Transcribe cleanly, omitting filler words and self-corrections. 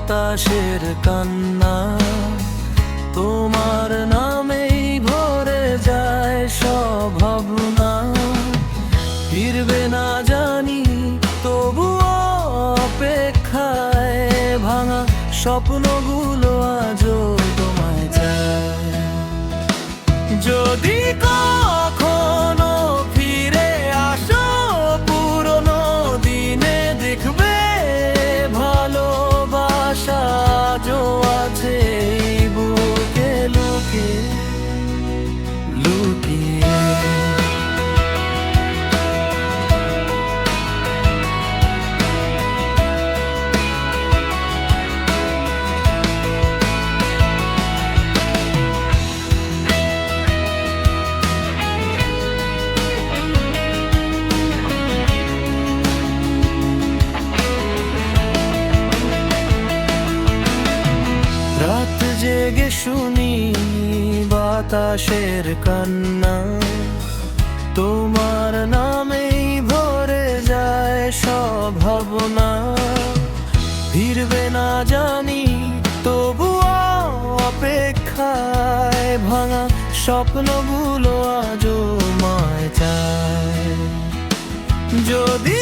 বাতাসের কান্না, তোমার নামেই ভরে যায় সব ভাবনা। ফিরবে না জানি তবুও অপেক্ষায়, ভাঙা স্বপ্নগুলো আজও তোমায় চায়। যদি কখনো ফিরে আসো পুরনো দিনে, দেখবে ভালোবাসা আজও আছে এই বুকে লুকিয়ে লুকিয়ে। রাত জেগে শুনি বাতাসের কান্না, তোমার নামেই ভরে যায় সব ভাবনা। ফিরবে না জানি তবুও অপেক্ষায়, ভাঙা স্বপ্নগুলো আজও মায় চায়। যদি